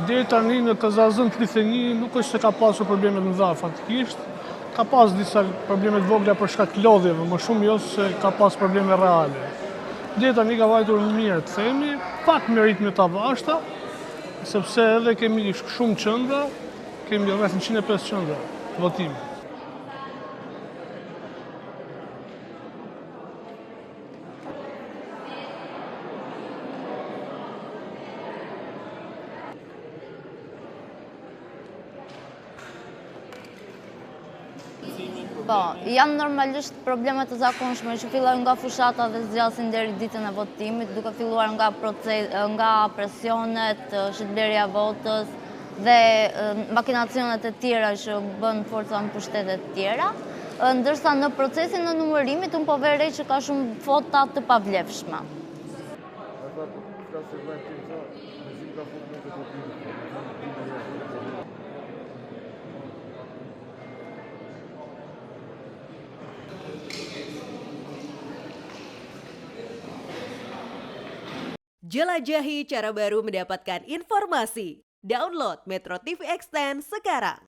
Deri tani në Kazazën 31 nuk është se ka pasur probleme të mëdha fatikisht. Ka pas disa probleme të vogla për shkak lodhjeve, më shumë jo se ka pas probleme reale. Deri tani ka vajtur mirë të themi, pak me ritme të avashta, sepse edhe kemi shumë qendra, kemi rreth 105 qendra votimi. Po, janë normalisht problemet të zakonshme që fillojnë nga fushata dhe zgjasin deri ditën e votimit, duke filluar nga presionet, shitblerja votës dhe makinacionet e tjera që bën forca në pushtetet tjera, ndërsa në procesin e numërimit unë po verej që ka shumë vota të pavlefshme. Jelajahi cara baru mendapatkan informasi. Download Metro TV Extend sekarang.